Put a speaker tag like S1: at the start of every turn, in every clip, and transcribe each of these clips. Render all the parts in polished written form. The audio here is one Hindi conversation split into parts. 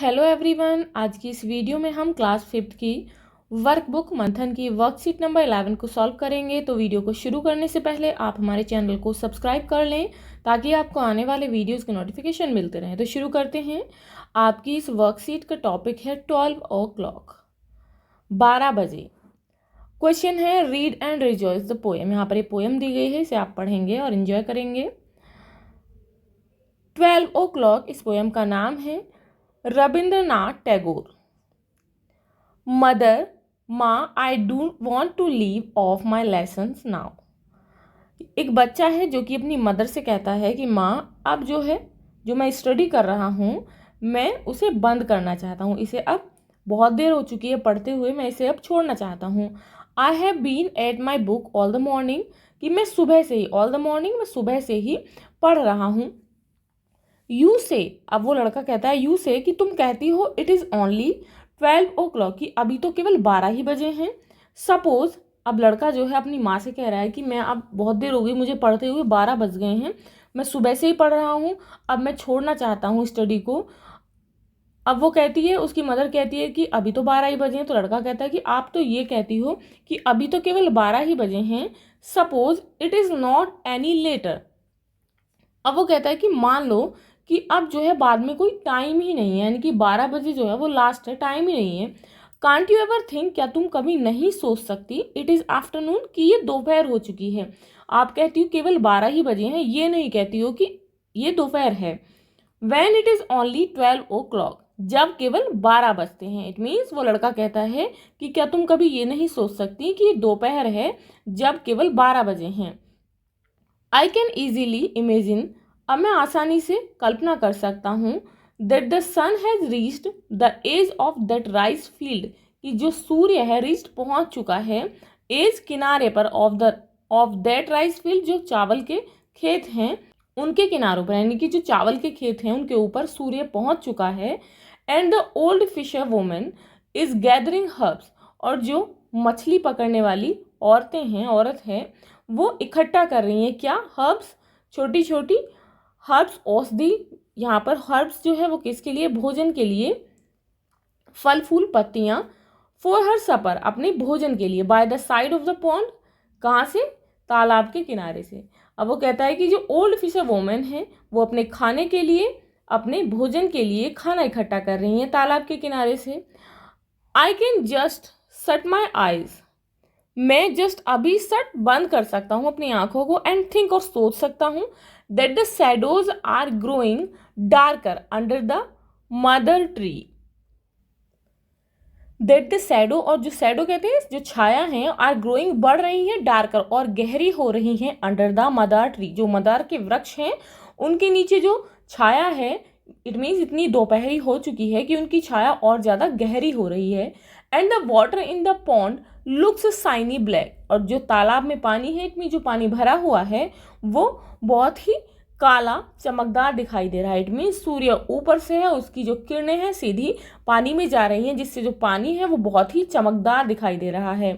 S1: हेलो एवरीवन, आज की इस वीडियो में हम क्लास 5th की वर्कबुक मंथन की वर्कशीट नंबर 11 को सॉल्व करेंगे। तो वीडियो को शुरू करने से पहले आप हमारे चैनल को सब्सक्राइब कर लें ताकि आपको आने वाले वीडियोस के नोटिफिकेशन मिलते रहें। तो शुरू करते हैं। आपकी इस वर्कशीट का टॉपिक है 12 o'clock, 12 बजे। क्वेश्चन है read and rejoice the poem. यहाँ पर एक पोएम दी गई है, इसे आप पढ़ेंगे और एंजॉय करेंगे। 12 o'clock इस पोएम का नाम है। रविंद्रनाथ टैगोर। मदर, माँ, I do want to leave off my lessons now. एक बच्चा है जो कि अपनी मदर से कहता है कि माँ, अब जो मैं स्टडी कर रहा हूँ, मैं उसे बंद करना चाहता हूँ। इसे अब बहुत देर हो चुकी है पढ़ते हुए, मैं इसे अब छोड़ना चाहता हूँ। I have been at my book all the morning, कि मैं सुबह से ही, ऑल द मॉर्निंग मैं सुबह से ही पढ़ रहा हूँ। यू से, अब वो लड़का कहता है यू से, कि तुम कहती हो इट इज़ ओनली 12 o'clock, कि अभी तो केवल 12 ही बजे हैं। सपोज, अब लड़का जो है अपनी माँ से कह रहा है कि मैं अब बहुत देर हो गई मुझे पढ़ते हुए, 12 बज गए हैं, मैं सुबह से ही पढ़ रहा हूँ, अब मैं छोड़ना चाहता हूँ स्टडी को। अब वो कहती है, उसकी मदर कहती है कि अभी तो 12 ही बजे हैं। तो लड़का कहता है कि आप तो ये कहती हो कि अभी तो केवल 12 ही बजे हैं। Suppose it is not any later. अब वो कहता है कि मान लो कि अब बाद में कोई टाइम ही नहीं है, यानी कि 12 बजे जो है वो लास्ट है, टाइम ही नहीं है। कांट यू एवर थिंक, क्या तुम कभी नहीं सोच सकती, इट इज़ आफ्टरनून, कि ये दोपहर हो चुकी है। आप कहती हो केवल 12 ही बजे हैं, ये नहीं कहती हो कि ये दोपहर है। When it is only 12 o'clock, जब केवल 12 बजते हैं। इट मीन्स वो लड़का कहता है कि क्या तुम कभी ये नहीं सोच सकती कि ये दोपहर है जब केवल 12 बजे हैं। आई कैन ईजीली इमेजिन, अब मैं आसानी से कल्पना कर सकता हूँ, that the sun has reached the edge of that rice field, कि जो सूर्य है रीच्ड पहुँच चुका है, एज किनारे पर, ऑफ दैट राइस फील्ड, जो चावल के खेत हैं उनके किनारों पर, यानी कि जो चावल के खेत हैं उनके ऊपर सूर्य पहुँच चुका है। And the old fisher woman is gathering herbs, और जो मछली पकड़ने वाली औरत है वो इकट्ठा कर रही हैं क्या, हर्ब्स, छोटी छोटी हर्ब्स, औषधि। यहाँ पर हर्ब्स जो है वो किसके लिए, भोजन के लिए, फल फूल पत्तियाँ। फॉर हर सपर, अपने भोजन के लिए। By the side of the pond, कहाँ से, तालाब के किनारे से। अब वो कहता है कि जो ओल्ड फिशर वोमेन है वो अपने खाने के लिए, अपने भोजन के लिए खाना इकट्ठा कर रही हैं तालाब के किनारे से। I can just shut my eyes, मैं जस्ट अभी सट बंद कर सकता हूँ अपनी आंखों को, एंड थिंक, और सोच सकता हूँ, that the shadows are growing darker under the mother tree. That the shadow, और जो शैडो कहते हैं जो छाया है, आर ग्रोइंग बढ़ रही है, डार्कर और गहरी हो रही है, अंडर द मदर ट्री, जो मदर के वृक्ष हैं उनके नीचे जो छाया है। इट मीन्स इतनी दोपहरी हो चुकी है कि उनकी छाया और ज़्यादा गहरी हो रही है। And the water in the pond looks shiny black, और जो तालाब में पानी है, इट मीन जो पानी भरा हुआ है वो बहुत ही काला चमकदार दिखाई दे रहा है। इट मीन सूर्य ऊपर से है, उसकी जो किरणें हैं सीधी पानी में जा रही हैं, जिससे जो पानी है वो बहुत ही चमकदार दिखाई दे रहा है।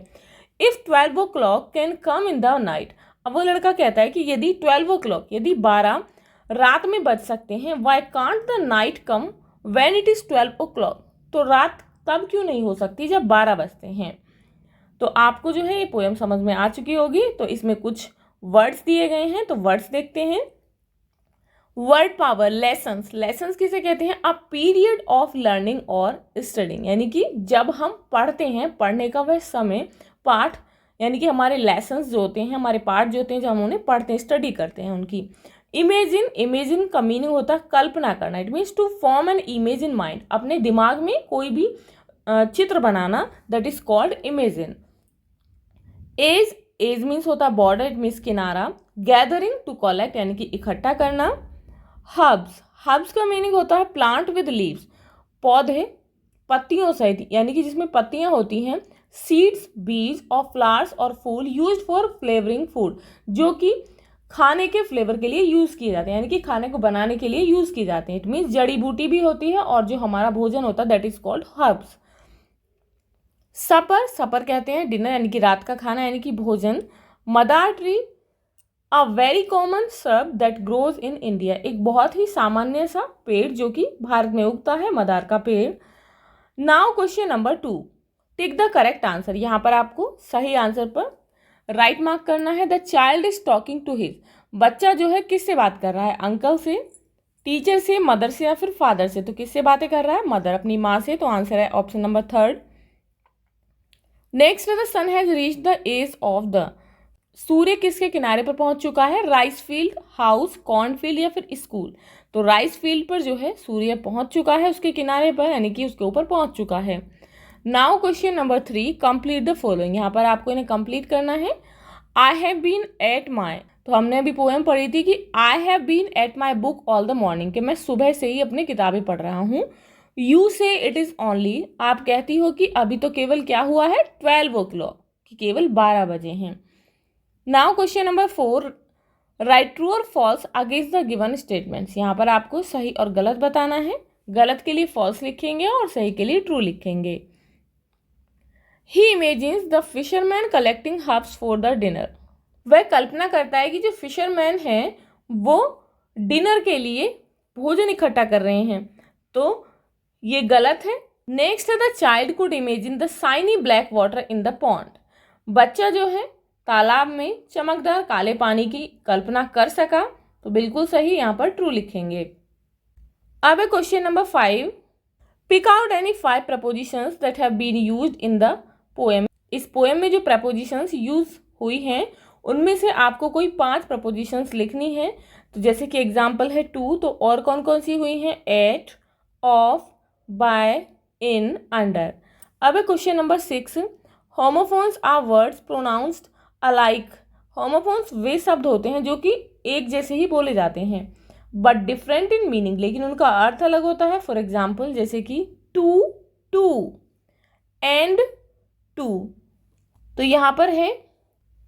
S1: If 12 o'clock can come in the night, अब वो लड़का कहता है कि यदि 12 o'clock, यदि 12 रात में बज सकते हैं, why can't the night come when it is 12 o'clock, तो रात तब क्यों नहीं हो सकती जब 12 बजते हैं। तो आपको जो है ये पोएम समझ में आ चुकी होगी। तो इसमें कुछ वर्ड्स दिए गए हैं, तो वर्ड्स देखते हैं। वर्ड पावर, लेसन्स, लेसन्स किसे कहते हैं, अ पीरियड ऑफ लर्निंग और स्टडिंग, यानी कि जब हम पढ़ते हैं, पढ़ने का वह समय, पाठ, यानी कि हमारे लेसन्स जो होते हैं, हमारे पाठ जो होते हैं, जब हम उन्हें पढ़ते हैं, स्टडी करते हैं उनकी। इमेजिन, इमेजिन का मीनिंग होता है कल्पना करना। It means to form an image in mind, अपने दिमाग में कोई भी चित्र बनाना, that is called imagine. Edge, edge means होता है बॉर्डर, इट मीन्स किनारा। गैदरिंग, टू कलेक्ट, यानी कि इकट्ठा करना। हर्ब्स, हर्ब्स का मीनिंग होता है प्लांट विद लीव्स, पौधे पत्तियों सहित, यानी कि जिसमें पत्तियां होती हैं। सीड्स, बीज, और फ्लावर्स और फूल, यूज फॉर फ्लेवरिंग फूड, जो कि खाने के फ्लेवर के लिए यूज़ किए जाते हैं, यानी कि खाने को बनाने के लिए यूज़ किए जाते हैं। इट मीन्स जड़ी बूटी भी होती है, और जो हमारा भोजन होता है दैट इज कॉल्ड हर्ब्स। सपर, सपर कहते हैं डिनर, यानी कि रात का खाना, यानी कि भोजन। Madar tree, a very common shrub that grows in India, एक बहुत ही सामान्य सा पेड़ जो कि भारत में उगता है, मदार का पेड़। Now question number 2, tick the correct answer. यहाँ पर आपको सही आंसर पर राइट मार्क करना है। The child is talking to his, बच्चा जो है किससे बात कर रहा है? अंकल से, टीचर से, मदर से या फिर फादर से? तो किससे बातें कर रहा है? मदर, अपनी माँ से। तो आंसर है option number 3। Next, the sun has reach the edge of the, सूर्य किसके किनारे पर पहुंच चुका है? राइस फील्ड, हाउस, कॉर्नफील्ड या फिर स्कूल? तो राइस फील्ड पर जो है सूर्य पहुंच चुका है, उसके किनारे पर, यानी कि उसके ऊपर पहुंच चुका है। Now question number 3, complete the following. यहाँ पर आपको इन्हें कंप्लीट करना है। I have been at my, तो हमने अभी पोएम पढ़ी थी कि I have been at my book all the morning, कि मैं सुबह से ही अपनी किताबें पढ़ रहा हूँ। यू से इट इज़ ओनली, आप कहती हो कि अभी तो केवल क्या हुआ है? 12 o'clock, कि केवल 12 बजे हैं। Now question number 4, write true और false against the given statements. यहाँ पर आपको सही और गलत बताना है। गलत के लिए फॉल्स लिखेंगे और सही के लिए ट्रू लिखेंगे। He imagines the fisherman collecting herbs for the dinner, वह कल्पना करता है कि जो फिशरमैन हैं वो डिनर के लिए भोजन इकट्ठा कर रहे हैं, तो ये गलत है। नेक्स्ट है, the child could imagine the shiny black water in the pond, बच्चा जो है तालाब में चमकदार काले पानी की कल्पना कर सका, तो बिल्कुल सही, यहाँ पर ट्रू लिखेंगे। अब है question number 5, pick out any 5 prepositions that have been used in the poem. इस पोएम में जो प्रपोजिशंस यूज हुई हैं उनमें से आपको कोई 5 प्रपोजिशंस लिखनी है। तो जैसे कि एग्जाम्पल है टू, तो और कौन कौन सी हुई हैं? At, of, by, in, under. अब है question number 6, homophones are words pronounced alike. Homophones वे शब्द होते हैं जो कि एक जैसे ही बोले जाते हैं बट डिफरेंट इन मीनिंग, लेकिन उनका अर्थ अलग होता है। फॉर एग्जाम्पल जैसे कि टू, टू, एंड टू, तो यहाँ पर है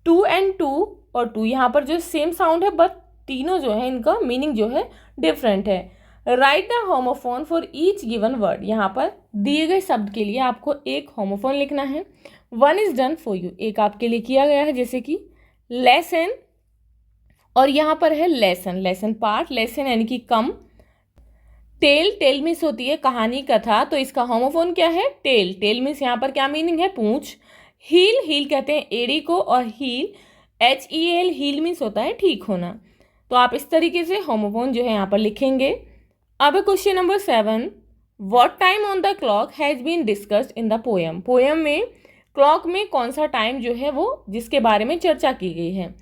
S1: टू एंड टू और टू, यहाँ पर जो सेम साउंड है बट तीनों जो है इनका मीनिंग जो है डिफरेंट है। Right the homophone for each given word, यहाँ पर दिए गए शब्द के लिए आपको एक होमोफोन लिखना है। 1 इज डन फॉर यू, एक आपके लिए किया गया है, जैसे कि लेसन, और यहाँ पर है लेसन, लेसन पार्ट, लेसन यानी कि कम। टेल, टेल मीन्स होती है कहानी, कथा, तो इसका होमोफोन क्या है? टेल, टेल मीन्स यहाँ पर क्या मीनिंग है? पूंछ। हील, हील कहते हैं एड़ी को, और हील HEL, हील मीन्स होता है ठीक होना। तो आप इस तरीके से होमोफोन जो है यहाँ पर लिखेंगे। अब question number 7, what time on the clock has been discussed in the poem. Poem में क्लॉक में कौन सा टाइम जो है वो जिसके बारे में चर्चा की गई है।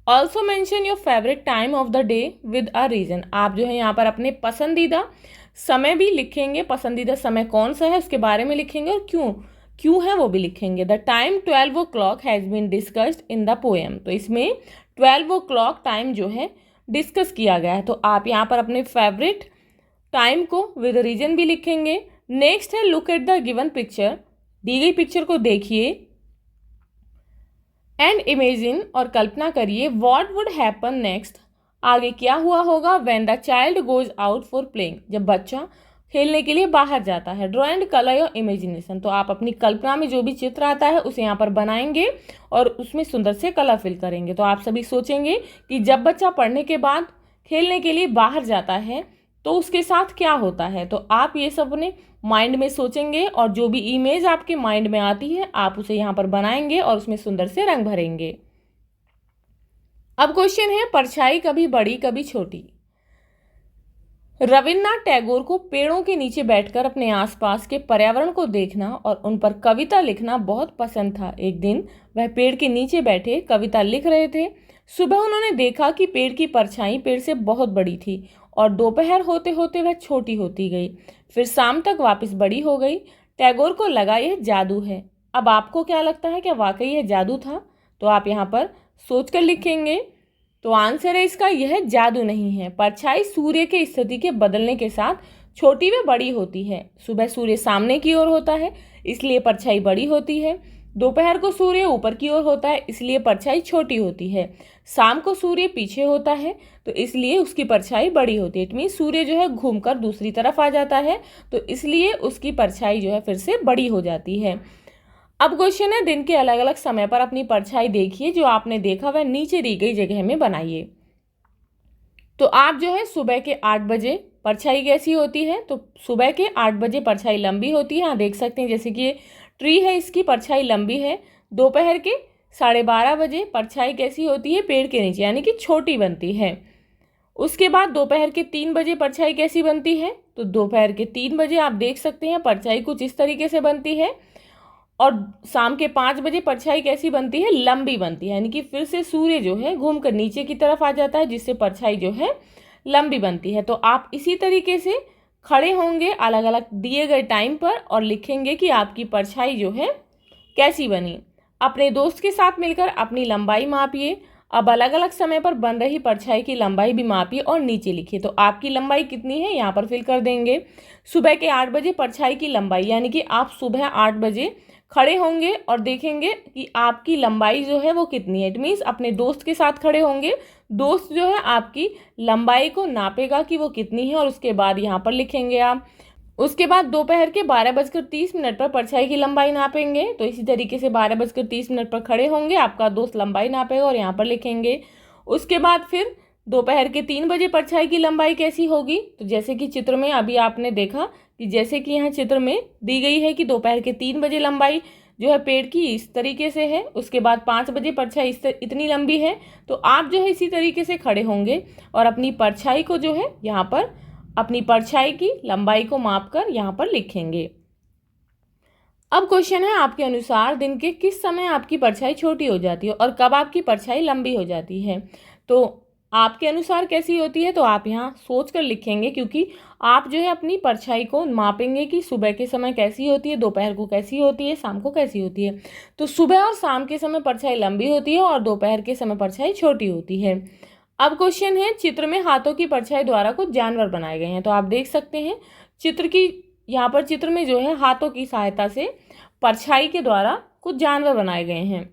S1: Also mention your favourite time of the day with a reason, आप जो है यहाँ पर अपने पसंदीदा समय भी लिखेंगे, पसंदीदा समय कौन सा है उसके बारे में लिखेंगे, और क्यों क्यों है वो भी लिखेंगे। The time 12 o'clock has been discussed in the poem, तो इसमें 12 o'clock टाइम जो है डिस्कस किया गया है, तो आप यहाँ पर अपने फेवरेट टाइम को विद रीजन भी लिखेंगे। नेक्स्ट है, look at the given picture, दी गई पिक्चर को देखिए, एंड इमेजिन, और कल्पना करिए, व्हाट वुड हैपन नेक्स्ट, आगे क्या हुआ होगा, when the child goes out for playing, जब बच्चा खेलने के लिए बाहर जाता है। Draw and colour your imagination, तो आप अपनी कल्पना में जो भी चित्र आता है उसे यहाँ पर बनाएंगे और उसमें सुंदर से कलर फिल करेंगे। तो आप सभी सोचेंगे कि जब बच्चा पढ़ने के बाद खेलने के लिए बाहर जाता है तो उसके साथ क्या होता है, तो आप ये सब अपने माइंड में सोचेंगे और जो भी इमेज आपके माइंड में आती है आप उसे यहाँ पर बनाएंगे और उसमें सुंदर से रंग भरेंगे। अब क्वेश्चन है, परछाई कभी बड़ी कभी छोटी। रविन्द्रनाथ टैगोर को पेड़ों के नीचे बैठकर अपने आसपास के पर्यावरण को देखना और उन पर कविता लिखना बहुत पसंद था। एक दिन वह पेड़ के नीचे बैठे कविता लिख रहे थे। सुबह उन्होंने देखा कि पेड़ की परछाई पेड़ से बहुत बड़ी थी और दोपहर होते होते वह छोटी होती गई, फिर शाम तक वापस बड़ी हो गई। टैगोर को लगा यह जादू है। अब आपको क्या लगता है, क्या वाकई यह जादू था? तो आप यहाँ पर सोचकर लिखेंगे। तो आंसर है इसका, यह जादू नहीं है। परछाई सूर्य के स्थिति के बदलने के साथ छोटी व बड़ी होती है। सुबह सूर्य सामने की ओर होता है इसलिए परछाई बड़ी होती है, दोपहर को सूर्य ऊपर की ओर होता है इसलिए परछाई छोटी होती है, शाम को सूर्य पीछे होता है तो इसलिए उसकी परछाई बड़ी होती है। इट मीन सूर्य जो है घूमकर दूसरी तरफ आ जाता है तो इसलिए उसकी परछाई जो है फिर से बड़ी हो जाती है। अब क्वेश्चन है, दिन के अलग अलग समय पर अपनी परछाई देखिए, जो आपने देखा वह नीचे दी गई जगह में बनाइए। तो आप जो है सुबह के 8 बजे परछाई कैसी होती है, तो सुबह के 8 बजे परछाई लंबी होती है। यहाँ देख सकते हैं जैसे कि ये ट्री है, इसकी परछाई लंबी है। दोपहर के 12:30 बजे परछाई कैसी होती है, पेड़ के नीचे, यानी कि छोटी बनती है। उसके बाद दोपहर के 3 बजे परछाई कैसी बनती है, तो दोपहर के 3 बजे आप देख सकते हैं परछाई कुछ इस तरीके से बनती है। और शाम के 5 बजे परछाई कैसी बनती है, लंबी बनती है, यानी कि फिर से सूर्य जो है घूमकर नीचे की तरफ आ जाता है, जिससे परछाई जो है लंबी बनती है। तो आप इसी तरीके से खड़े होंगे अलग अलग दिए गए टाइम पर और लिखेंगे कि आपकी परछाई जो है कैसी बनी। अपने दोस्त के साथ मिलकर अपनी लंबाई मापिए। अब अलग अलग समय पर बन रही परछाई की लंबाई भी मापिए और नीचे लिखिए। तो आपकी लंबाई कितनी है यहाँ पर फिल कर देंगे। सुबह के 8 बजे परछाई की लंबाई, यानी कि आप सुबह 8 बजे खड़े होंगे और देखेंगे कि आपकी लंबाई जो है वो कितनी है। इट मीन्स अपने दोस्त के साथ खड़े होंगे, दोस्त जो है आपकी लंबाई को नापेगा कि वो कितनी है और उसके बाद यहाँ पर लिखेंगे आप। उसके बाद दोपहर के 12:30 पर परछाई की लंबाई नापेंगे। तो इसी तरीके से 12:30 पर खड़े होंगे, आपका दोस्त लंबाई नापेगा और यहाँ पर लिखेंगे। उसके बाद फिर दोपहर के 3 बजे परछाई की लंबाई कैसी होगी, तो जैसे कि चित्र में अभी आपने देखा कि जैसे कि यहाँ चित्र में दी गई है कि दोपहर के 3 बजे लंबाई जो है पेड़ की इस तरीके से है। उसके बाद 5 बजे परछाई इतनी लंबी है। तो आप जो है इसी तरीके से खड़े होंगे और अपनी परछाई को जो है यहाँ पर अपनी परछाई की लंबाई को मापकर यहाँ पर लिखेंगे। अब क्वेश्चन है, आपके अनुसार दिन के किस समय आपकी परछाई छोटी हो जाती है और कब आपकी परछाई लंबी हो जाती है। तो आपके अनुसार कैसी होती है, तो आप यहाँ सोच कर लिखेंगे, क्योंकि आप जो है अपनी परछाई को मापेंगे कि सुबह के समय कैसी होती है, दोपहर को कैसी होती है, शाम को कैसी होती है। तो सुबह और शाम के समय परछाई लंबी होती है और दोपहर के समय परछाई छोटी होती है। अब क्वेश्चन है, चित्र में हाथों की परछाई द्वारा कुछ जानवर बनाए गए हैं। तो आप देख सकते हैं चित्र की, यहाँ पर चित्र में जो है हाथों की सहायता से परछाई के द्वारा कुछ जानवर बनाए गए हैं।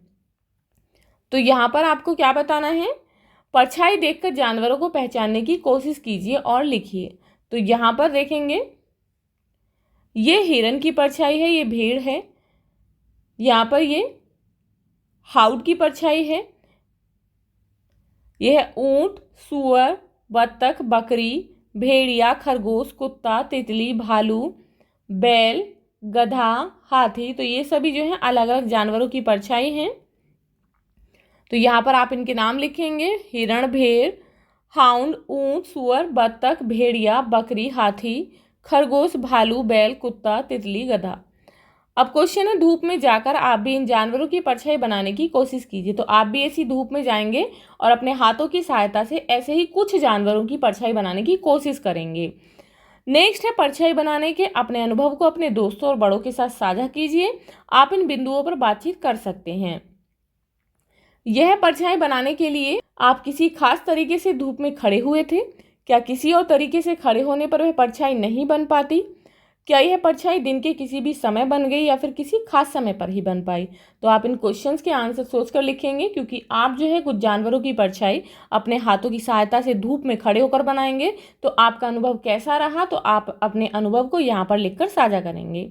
S1: तो यहाँ पर आपको क्या बताना है, परछाई देखकर जानवरों को पहचानने की कोशिश कीजिए और लिखिए। तो यहाँ पर देखेंगे ये हिरन की परछाई है, ये भेड़ है। यहाँ पर ये हाउड की परछाई है, यह ऊंट, सुअर, बत्तख, बकरी, भेड़िया, खरगोश, कुत्ता, तितली, भालू, बैल, गधा, हाथी। तो ये सभी जो है अलग अलग जानवरों की परछाई हैं। तो यहाँ पर आप इनके नाम लिखेंगे, हिरण, भेड़, हाउंड, ऊंट, सुअर, बत्तख, भेड़िया, बकरी, हाथी, खरगोश, भालू, बैल, कुत्ता, तितली, गधा। अब क्वेश्चन है, धूप में जाकर आप भी इन जानवरों की परछाई बनाने की कोशिश कीजिए। तो आप भी ऐसी धूप में जाएंगे और अपने हाथों की सहायता से ऐसे ही कुछ जानवरों की परछाई बनाने की कोशिश करेंगे। नेक्स्ट है, परछाई बनाने के अपने अनुभव को अपने दोस्तों और बड़ों के साथ साझा कीजिए। आप इन बिंदुओं पर बातचीत कर सकते हैं। यह परछाई बनाने के लिए आप किसी खास तरीके से धूप में खड़े हुए थे? क्या किसी और तरीके से खड़े होने पर वह परछाई नहीं बन पाती? क्या यह परछाई दिन के किसी भी समय बन गई या फिर किसी खास समय पर ही बन पाई? तो आप इन क्वेश्चंस के आंसर सोचकर लिखेंगे, क्योंकि आप जो है कुछ जानवरों की परछाई अपने हाथों की सहायता से धूप में खड़े होकर बनाएंगे। तो आपका अनुभव कैसा रहा, तो आप अपने अनुभव को यहाँ पर लिखकर साझा करेंगे।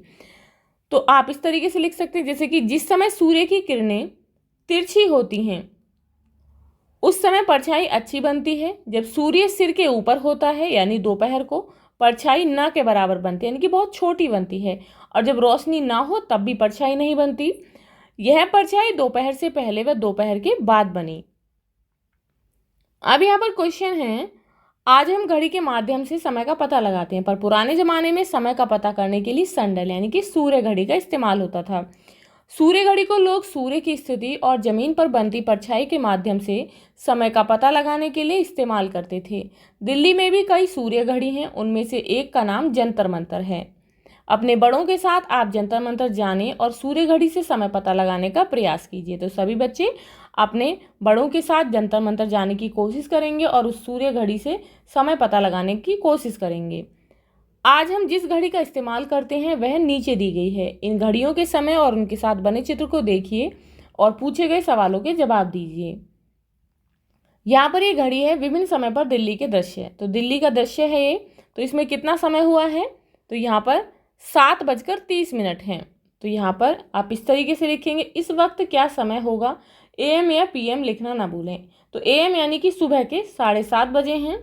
S1: तो आप इस तरीके से लिख सकते हैं, जैसे कि जिस समय सूर्य की किरणें तिरछी होती हैं उस समय परछाई अच्छी बनती है। जब सूर्य सिर के ऊपर होता है यानी दोपहर को, परछाई न के बराबर बनती है, यानी कि बहुत छोटी बनती है। और जब रोशनी ना हो तब भी परछाई नहीं बनती। यह परछाई दोपहर से पहले व दोपहर के बाद बनी। अब यहाँ पर क्वेश्चन है, आज हम घड़ी के माध्यम से समय का पता लगाते हैं, पर पुराने जमाने में समय का पता करने के लिए सनडायल यानी कि सूर्य घड़ी का इस्तेमाल होता था। सूर्य घड़ी को लोग सूर्य की स्थिति और जमीन पर बनती परछाई के माध्यम से समय का पता लगाने के लिए इस्तेमाल करते थे। दिल्ली में भी कई सूर्य घड़ी हैं, उनमें से एक का नाम जंतर मंतर है। अपने बड़ों के साथ आप जंतर मंतर जाने और सूर्य घड़ी से समय पता लगाने का प्रयास कीजिए। तो सभी बच्चे अपने बड़ों के साथ जंतर मंतर जाने की कोशिश करेंगे और उस सूर्य घड़ी से समय पता लगाने की कोशिश करेंगे। आज हम जिस घड़ी का इस्तेमाल करते हैं वह नीचे दी गई है। इन घड़ियों के समय और उनके साथ बने चित्र को देखिए और पूछे गए सवालों के जवाब दीजिए। यहाँ पर ये घड़ी है, विभिन्न समय पर दिल्ली के दृश्य। तो दिल्ली का दृश्य है ये। तो इसमें कितना समय हुआ है, तो यहाँ पर 7:30 है। तो यहाँ पर आप इस तरीके से लिखेंगे। इस वक्त क्या समय होगा, AM या PM लिखना ना भूलें। तो AM यानी कि सुबह के 7:30 बजे हैं।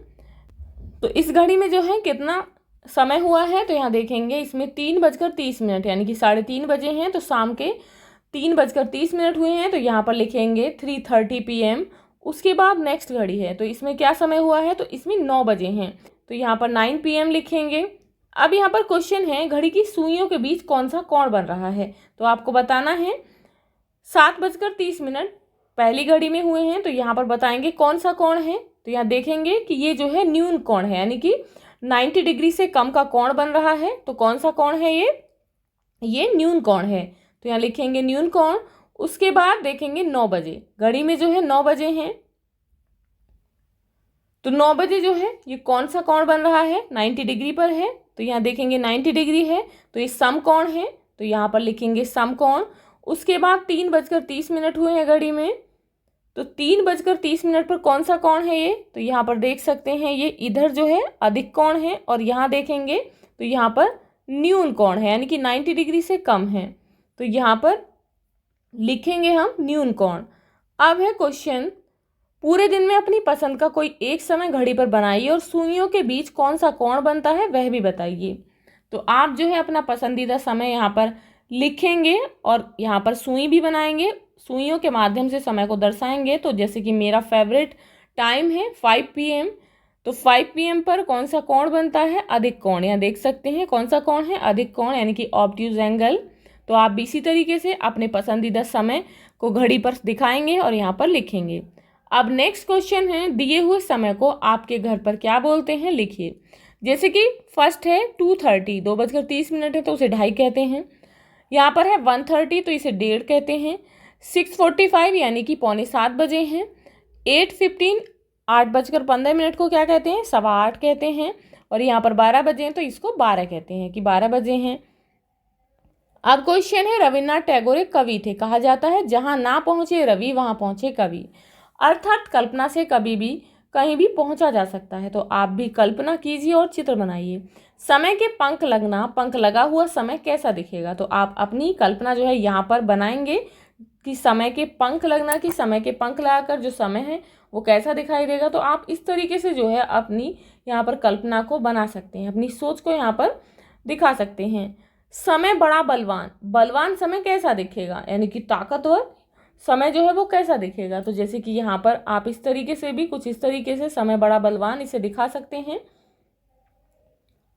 S1: तो इस घड़ी में जो है कितना समय हुआ है, तो यहाँ देखेंगे इसमें 3:30 यानी कि 3:30 बजे हैं। तो शाम के 3:30 हुए हैं, तो यहाँ पर लिखेंगे 3:30 PM। उसके बाद नेक्स्ट घड़ी है, तो इसमें क्या समय हुआ है, तो इसमें 9 बजे हैं, तो यहाँ पर 9 PM लिखेंगे। अब यहाँ पर क्वेश्चन है, घड़ी की सुइयों के बीच कौन सा कोण बन रहा है, तो आपको बताना है। 7:30 पहली घड़ी में हुए हैं, तो यहाँ पर बताएंगे कौन सा कोण है। तो यहाँ देखेंगे कि ये जो है न्यून कोण है, यानी कि 90 डिग्री से कम का कोण बन रहा है। तो कौन सा कोण है ये न्यून कोण है। तो यहाँ लिखेंगे न्यून कोण। उसके बाद देखेंगे 9 बजे, घड़ी में जो है 9 बजे हैं। तो 9 बजे जो है ये कौन सा कोण बन रहा है, 90 डिग्री पर है। तो यहाँ देखेंगे 90 डिग्री है, तो ये समकोण है। तो यहाँ पर लिखेंगे समकोण। उसके बाद 3:30 हुए हैं घड़ी में, तो 3:30 पर कौन सा कोण है ये, तो यहाँ पर देख सकते हैं ये इधर जो है अधिक कोण है, और यहाँ देखेंगे तो यहाँ पर न्यून कोण है, यानी कि 90 डिग्री से कम है। तो यहाँ पर लिखेंगे हम न्यून कोण। अब है क्वेश्चन, पूरे दिन में अपनी पसंद का कोई एक समय घड़ी पर बनाइए और सुइयों के बीच कौन सा कोण बनता है वह भी बताइए। तो आप जो है अपना पसंदीदा समय यहाँ पर लिखेंगे और यहाँ पर सुई भी बनाएंगे, सुइयों के माध्यम से समय को दर्शाएंगे। तो जैसे कि मेरा फेवरेट टाइम है 5 PM, तो 5 PM पर कौन सा कोण बनता है, अधिक कोण। यहाँ देख सकते हैं कौन सा कोण है, अधिक कोण, यानी कि ऑब्ट्यूज एंगल। तो आप भी इसी तरीके से अपने पसंदीदा समय को घड़ी पर दिखाएंगे और यहाँ पर लिखेंगे। अब नेक्स्ट क्वेश्चन है, दिए हुए समय को आपके घर पर क्या बोलते हैं, लिखिए। जैसे कि फर्स्ट है 2:30, 2:30 है, तो उसे 2:30 कहते हैं। यहाँ पर है 1:30, तो इसे 1:30 कहते हैं। 6:45 यानी कि 6:45 बजे हैं। 8:15, 8:15 को क्या कहते हैं, 8:15 कहते हैं। और यहाँ पर 12 बजे हैं, तो इसको 12 कहते हैं कि 12 बजे हैं। अब क्वेश्चन है, रविन्द्रनाथ टैगोर एक कवि थे, कहा जाता है जहाँ ना पहुँचे रवि वहाँ पहुँचे कवि। अर्थात कल्पना से कभी भी कहीं भी पहुंचा जा सकता है। तो आप भी कल्पना कीजिए और चित्र बनाइए। समय के पंख लगना, पंख लगा हुआ समय कैसा दिखेगा, तो आप अपनी कल्पना जो है यहाँ पर बनाएंगे कि समय के पंख लगना, कि समय के पंख लगाकर जो समय है वो कैसा दिखाई देगा। तो आप इस तरीके से जो है अपनी यहाँ पर कल्पना को बना सकते हैं, अपनी सोच को यहाँ पर दिखा सकते हैं। समय बड़ा बलवान, बलवान समय कैसा दिखेगा, यानी कि ताकतवर समय जो है वो कैसा दिखेगा। तो जैसे कि यहाँ पर आप इस तरीके से भी कुछ इस तरीके से समय बड़ा बलवान इसे दिखा सकते हैं।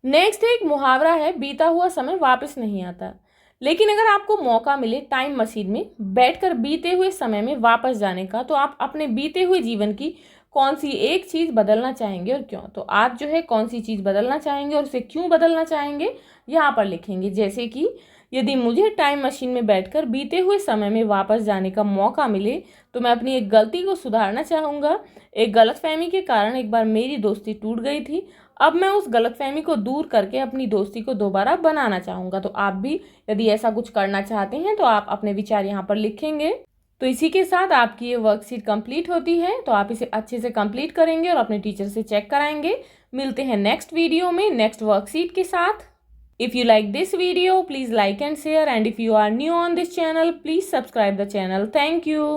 S1: नेक्स्ट एक मुहावरा है, बीता हुआ समय वापस नहीं आता। लेकिन अगर आपको मौका मिले टाइम मशीन में बैठकर बीते हुए समय में वापस जाने का, तो आप अपने बीते हुए जीवन की कौन सी एक चीज़ बदलना चाहेंगे और क्यों। तो आप जो है कौन सी चीज़ बदलना चाहेंगे और उसे क्यों बदलना चाहेंगे यहाँ पर लिखेंगे। जैसे कि यदि मुझे टाइम मशीन में बैठकर बीते हुए समय में वापस जाने का मौका मिले, तो मैं अपनी एक गलती को सुधारना चाहूँगा। एक गलतफहमी के कारण एक बार मेरी दोस्ती टूट गई थी, अब मैं उस गलतफहमी को दूर करके अपनी दोस्ती को दोबारा बनाना चाहूँगा। तो आप भी यदि ऐसा कुछ करना चाहते हैं तो आप अपने विचार यहाँ पर लिखेंगे। तो इसी के साथ आपकी ये वर्कशीट कंप्लीट होती है। तो आप इसे अच्छे से कंप्लीट करेंगे और अपने टीचर से चेक कराएंगे। मिलते हैं नेक्स्ट वीडियो में नेक्स्ट वर्कशीट के साथ। If you like this video, please like and share, and if you are new on this channel, please subscribe the channel. Thank you.